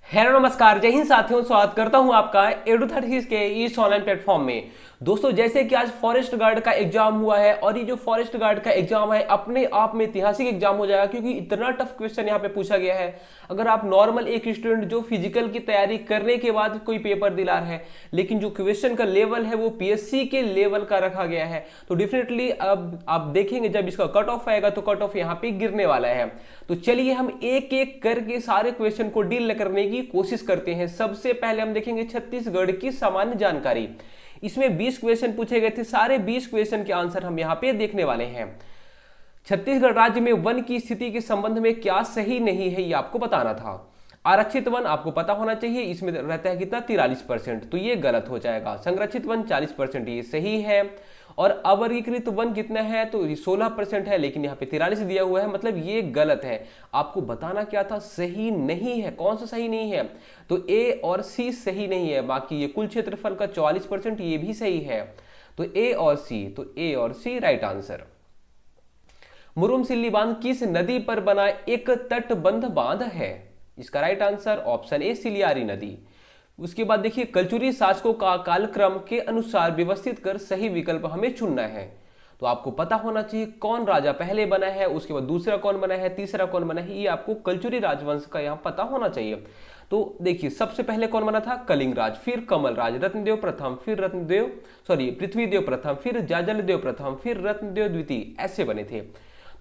Hello नमस्कार, जय हिंद साथियों। स्वागत करता हूं आपका एडू30 के इस ऑनलाइन प्लेटफॉर्म में। दोस्तों, जैसे कि आज फॉरेस्ट गार्ड का एग्जाम हुआ है और ये जो फॉरेस्ट गार्ड का एग्जाम है अपने आप में ऐतिहासिक एग्जाम हो जाएगा, क्योंकि इतना टफ क्वेश्चन यहाँ पे पूछा गया है। अगर आप नॉर्मल एक स्टूडेंट जो फिजिकल की तैयारी करने के बाद कोई पेपर दिला रहा है, लेकिन जो क्वेश्चन का लेवल है वो पीएससी के लेवल का रखा गया है, तो डेफिनेटली अब आप देखेंगे जब इसका कट ऑफ आएगा तो कट ऑफ यहाँ पे गिरने वाला है। तो चलिए हम एक एक करके सारे क्वेश्चन को डील करने की कोशिश करते हैं। सबसे पहले हम देखेंगे छत्तीसगढ़ की सामान्य जानकारी। इसमें 20 क्वेश्चन पूछे गए थे, सारे 20 क्वेश्चन के आंसर हम यहाँ पे देखने वाले हैं। छत्तीसगढ़ राज्य में वन की स्थिति के संबंध में क्या सही नहीं है, ये आपको बताना था। आरक्षित वन आपको पता होना चाहिए, इसमें रहता है कितना 43%, तो ये गलत हो जाएगा। संरक्षित वन 40%, ये सही है। और अवर्गीकृत वन कितना है, तो 16% है, लेकिन यहाँ पे 43 दिया हुआ है, मतलब ये गलत है। आपको बताना क्या था, सही नहीं है। कौन सा सही नहीं है, तो ए और सी सही नहीं है। बाकी ये कुल क्षेत्रफल का 44%, ये भी सही है। तो ए और सी, तो ए और सी राइट आंसर। मुरुम-सिल्ली बांध किस नदी पर बना एक तटबंध बांध है? इसका राइट आंसर ऑप्शन ए सिलियारी नदी। उसके बाद देखिए, कलचुरी शासकों का कालक्रम के अनुसार व्यवस्थित कर सही विकल्प हमें चुनना है। तो आपको पता होना चाहिए कौन राजा पहले बना है, उसके बाद दूसरा कौन बना है, तीसरा कौन बना है, ये आपको कलचुरी राजवंश का यहाँ पता होना चाहिए। तो देखिए, सबसे पहले कौन बना था, कलिंग राज, फिर कमल राज, रत्नदेव प्रथम, फिर पृथ्वीदेव प्रथम, फिर जाजलदेव प्रथम, फिर रत्नदेव द्वितीय, ऐसे बने थे।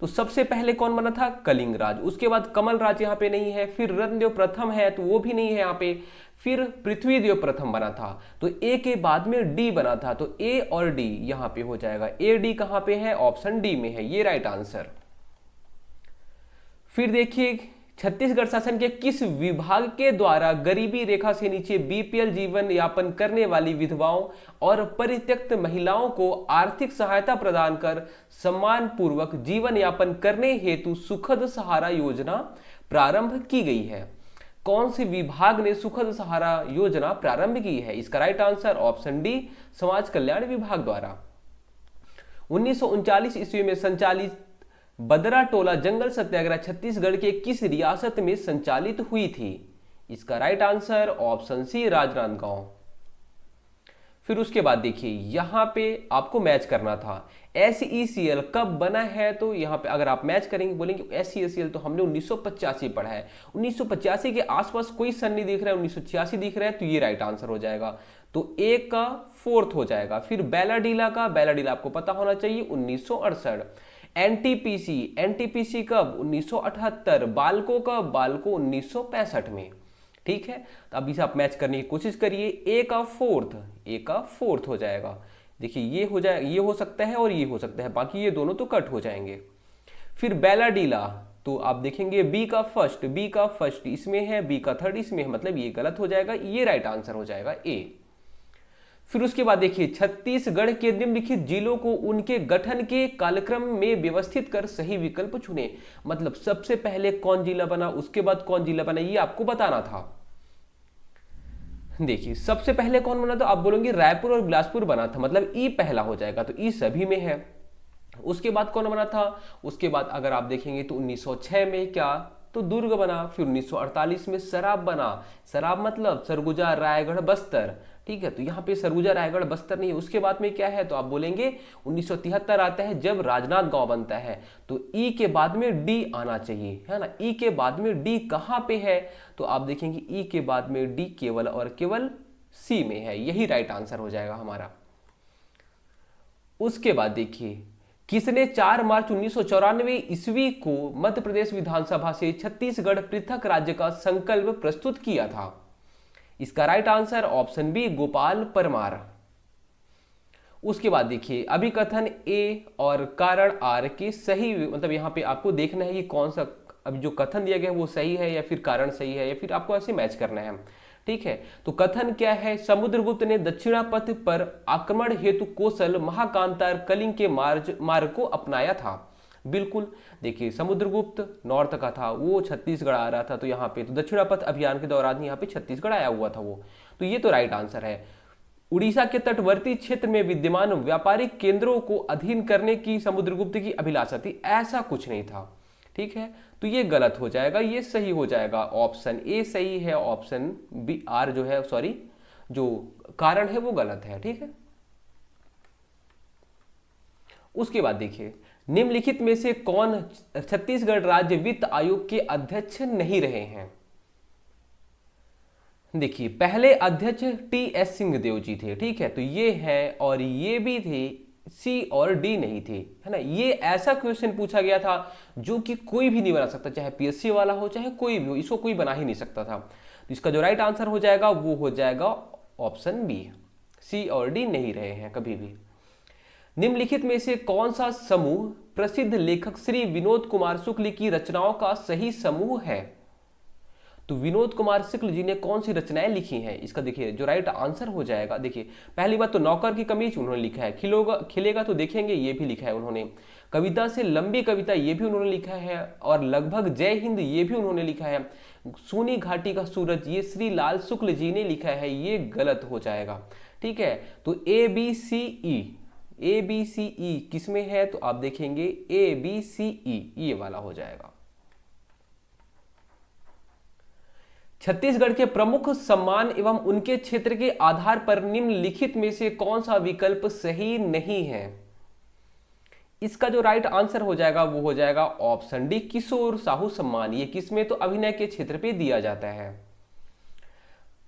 तो सबसे पहले कौन बना था, कलिंग राज। उसके बाद कमल राज यहाँ पे नहीं है, फिर रत्नदेव प्रथम है तो वो भी नहीं है यहाँ पे, फिर पृथ्वीदेव प्रथम बना था। तो ए के बाद में डी बना था, तो ए और डी यहाँ पे हो जाएगा। ए डी कहाँ पे है, ऑप्शन डी में है, ये राइट आंसर। फिर देखिए, छत्तीसगढ़ शासन के किस विभाग के द्वारा गरीबी रेखा से नीचे बीपीएल जीवन यापन करने वाली विधवाओं और परित्यक्त महिलाओं को आर्थिक सहायता प्रदान कर सम्मान पूर्वक जीवन यापन करने हेतु सुखद सहारा योजना प्रारंभ की गई है? कौन से विभाग ने सुखद सहारा योजना प्रारंभ की है? इसका राइट आंसर ऑप्शन डी, समाज कल्याण विभाग द्वारा। 1939 ईस्वी में संचालित बदरा टोला जंगल सत्याग्रह छत्तीसगढ़ के किस रियासत में संचालित हुई थी? इसका right answer option C, Rajnandgaon. फिर उसके बाद देखिए, यहां पे आपको मैच करना था। SECL कब बना है, तो यहां पे अगर आप मैच करेंगे, बोलेंगे SECL तो हमने 1985 पढ़ा है। 1985 के आसपास कोई सन नहीं दिख रहा है, 1986 दिख रहा है, तो ये राइट आंसर हो जाएगा। तो ए का फोर्थ हो जाएगा। फिर बैलाडीला आपको पता होना चाहिए, 1968। एनटीपीसी कब, 1978। बालको कब, बालको 1965 में। ठीक है, तो अब इसे आप मैच करने की कोशिश करिए। ए का फोर्थ हो जाएगा। देखिए, ये हो जाए, ये हो सकता है और ये हो सकता है, बाकी ये दोनों तो कट हो जाएंगे। फिर बैलाडीला, तो आप देखेंगे बी का फर्स्ट इसमें है, बी का थर्ड इसमें है, मतलब ये गलत हो जाएगा, ये राइट आंसर हो जाएगा ए। फिर उसके बाद देखिए, छत्तीसगढ़ के निम्नलिखित जिलों को उनके गठन के कालक्रम में व्यवस्थित कर सही विकल्प चुने। मतलब सबसे पहले कौन जिला बना, उसके बाद कौन जिला बना, ये आपको बताना था। देखिए, सबसे पहले कौन बना, तो आप बोलेंगे रायपुर और बिलासपुर बना था, मतलब ई पहला हो जाएगा, तो ई सभी में है। उसके बाद कौन बना था, उसके बाद अगर आप देखेंगे तो 1906 में क्या, तो दुर्ग बना। फिर 1948 में सराब बना। सराब मतलब सरगुजा, रायगढ़, बस्तर। ठीक है, तो यहाँ पे सरगुजा, रायगढ़, बस्तर नहीं है। उसके बाद में क्या है, तो आप बोलेंगे 1973 आता है जब राजनांदगांव बनता है। तो ई के बाद में डी आना चाहिए, है ना। ई के बाद में डी कहाँ पे है, तो आप देखेंगे ई के बाद में डी केवल और केवल सी में है, यही राइट आंसर हो जाएगा हमारा। उसके बाद देखिए, किसने 4 मार्च 1994 ईस्वी को मध्य प्रदेश विधानसभा से छत्तीसगढ़ पृथक राज्य का संकल्प प्रस्तुत किया था? इसका right answer option B, Gopal Parmar. उसके बाद देखिए, अभिकथन ए और कारण आर के सही, मतलब यहाँ पे आपको देखना है कि कौन सा अभी जो कथन दिया गया है वो सही है या फिर कारण सही है, या फिर आपको ऐसे मैच करना है। ठीक है, तो कथन क्या है, समुद्रगुप्त ने दक्षिणापथ पर आक्रमण हेतु कौशल महाकांतार कलिंग के मार्ग को अपनाया था। बिल्कुल, देखिए समुद्रगुप्त नॉर्थ का था, वो छत्तीसगढ़ आ रहा था, तो यहाँ पे तो दक्षिणापथ अभियान के दौरान यहाँ पे छत्तीसगढ़ आया हुआ था वो, तो ये तो राइट आंसर है। उड़ीसा के तटवर्ती क्षेत्र में विद्यमान व्यापारिक केंद्रों को अधीन करने की समुद्रगुप्त की अभिलाषा थी, ऐसा कुछ नहीं था। ठीक है, तो ये गलत हो जाएगा, ये सही हो जाएगा, ऑप्शन ए सही है, ऑप्शन बी आर जो है सॉरी जो कारण है वो गलत है। ठीक है, उसके बाद देखिए निम्नलिखित में से कौन छत्तीसगढ़ राज्य वित्त आयोग के अध्यक्ष नहीं रहे हैं। देखिए पहले अध्यक्ष टी.एस. सिंहदेव जी थे, ठीक है, तो ये है और ये भी थे, सी और डी नहीं थे, है ना। ये ऐसा क्वेश्चन पूछा गया था जो कि कोई भी नहीं बना सकता, चाहे पीएससी वाला हो चाहे कोई भी हो, इसको कोई बना ही नहीं सकता था। तो इसका जो राइट आंसर हो जाएगा वो हो जाएगा ऑप्शन बी, सी और डी नहीं रहे हैं कभी भी। निम्नलिखित में से कौन सा समूह प्रसिद्ध लेखक श्री विनोद कुमार शुक्ल की रचनाओं का सही समूह है। तो विनोद कुमार शुक्ल जी ने कौन सी रचनाएं लिखी हैं, इसका देखिए जो राइट आंसर हो जाएगा, देखिए पहली बात तो नौकर की कमीज उन्होंने लिखा है, खिलेगा तो देखेंगे ये भी लिखा है उन्होंने, कविता से लंबी कविता ये भी उन्होंने लिखा है, और लगभग जय हिंद ये भी उन्होंने लिखा है, सोनी घाटी का सूरज ये श्री लाल शुक्ल जी ने लिखा है, ये गलत हो जाएगा। ठीक है, तो ए बी सी ई किसमें है, तो आप देखेंगे ए बी सी ई ये वाला हो जाएगा। छत्तीसगढ़ के प्रमुख सम्मान एवं उनके क्षेत्र के आधार पर निम्नलिखित में से कौन सा विकल्प सही नहीं है। इसका जो राइट आंसर हो जाएगा वो हो जाएगा ऑप्शन डी, किशोर साहू सम्मान। ये किसमें, तो अभिनय के क्षेत्र पे दिया जाता है।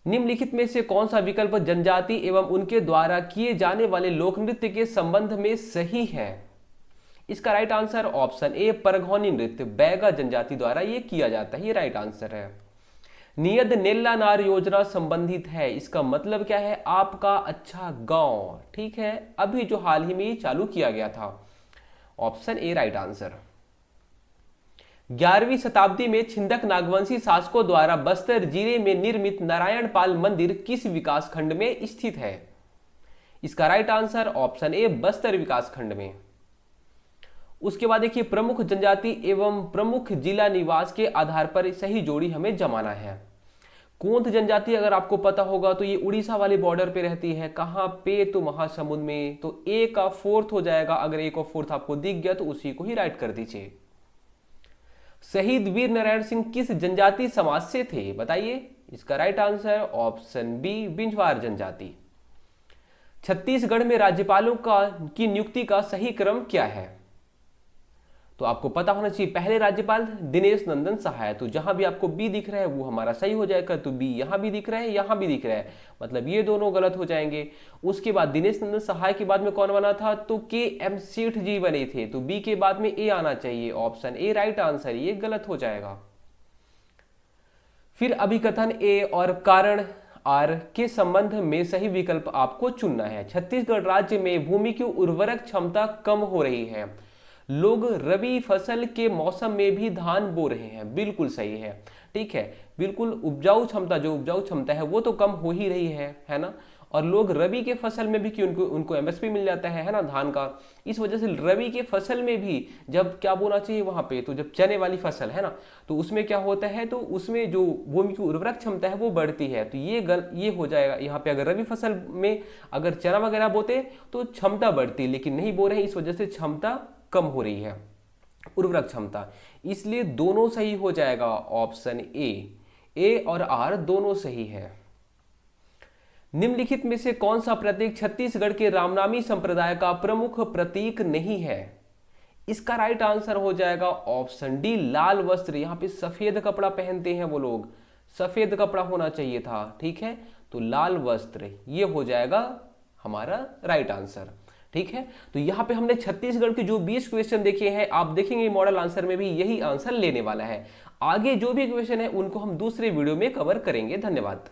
निम्नलिखित में से कौन सा विकल्प जनजाति एवं उनके द्वारा किए जाने वाले लोक नृत्य के संबंध में सही है। इसका राइट आंसर ऑप्शन ए, परघौनी नृत्य बैगा जनजाति द्वारा ये किया जाता है, ये राइट आंसर है। नियत नेल्ला नार योजना संबंधित है, इसका मतलब क्या है, आपका अच्छा गांव। ठीक है, अभी जो हाल ही में चालू किया गया था, ऑप्शन ए राइट आंसर। 11वीं शताब्दी में छिंदक नागवंशी शासकों द्वारा बस्तर जिले में निर्मित नारायणपाल मंदिर किस विकास खंड में स्थित है। इसका right answer option A, Bastar विकास खंड में। उसके बाद देखिए प्रमुख जनजाति एवं प्रमुख जिला निवास के आधार पर सही जोड़ी हमें जमाना है। कोंद जनजाति अगर आपको पता होगा तो ये उड़ीसा वाले बॉर्डर पे रहती है, कहां पे, तो महासमुंद में, तो ए का फोर्थ हो जाएगा। अगर ए का फोर्थ आपको दिख गया तो उसी को ही राइट कर दीजिए। शहीद वीर नारायण सिंह किस जनजाति समाज से थे, बताइए। इसका right answer option B, Binjhwar जनजाति। छत्तीसगढ़ में राज्यपालों की नियुक्ति का सही क्रम क्या है, तो आपको पता होना चाहिए। पहले राज्यपाल दिनेश नंदन सहाय, तो जहां भी आपको बी दिख रहा है वो हमारा सही हो जाएगा, तो बी यहां भी दिख रहा है, यहां भी दिख रहा है, मतलब ये दोनों गलत हो जाएंगे। उसके बाद दिनेश नंदन सहाय के बाद में कौन बना था, तो के एम सेठ जी बने थे, तो बी के बाद में ए आना चाहिए, ऑप्शन ए राइट आंसर, ये गलत हो जाएगा। फिर अभिकथन ए और कारण आर के संबंध में सही विकल्प आपको चुनना है। छत्तीसगढ़ राज्य में भूमि की उर्वरक क्षमता कम हो रही है, लोग रबी फसल के मौसम में भी धान बो रहे हैं, बिल्कुल सही है। ठीक है, बिल्कुल उपजाऊ क्षमता है वो तो कम हो ही रही है ना। और लोग रबी के फसल में भी कि उनको एमएसपी मिल जाता है ना धान का, इस वजह से रबी के फसल में भी जब क्या बोना चाहिए वहां पे, तो जब चने वाली फसल है ना, तो उसमें क्या होता है, तो उसमें जो भूमि की उर्वरक क्षमता है वो बढ़ती है, तो ये हो जाएगा यहाँ पे। अगर रबी फसल में अगर चना वगैरह बोते तो क्षमता बढ़ती, लेकिन नहीं बो रहे, इस वजह से क्षमता कम हो रही है, उर्वरक क्षमता, इसलिए दोनों सही हो जाएगा। ऑप्शन ए और आर दोनों सही है। निम्नलिखित में से कौन सा प्रतीक छत्तीसगढ़ के रामनामी संप्रदाय का प्रमुख प्रतीक नहीं है। इसका राइट आंसर हो जाएगा ऑप्शन डी, लाल वस्त्र। यहां पे सफेद कपड़ा पहनते हैं वो लोग, सफेद कपड़ा होना चाहिए था। ठीक है, तो लाल वस्त्र ये हो जाएगा हमारा राइट आंसर। ठीक है, तो यहाँ पे हमने छत्तीसगढ़ के जो 20 क्वेश्चन देखे हैं, आप देखेंगे मॉडल आंसर में भी यही आंसर लेने वाला है। आगे जो भी क्वेश्चन है उनको हम दूसरे वीडियो में कवर करेंगे। धन्यवाद।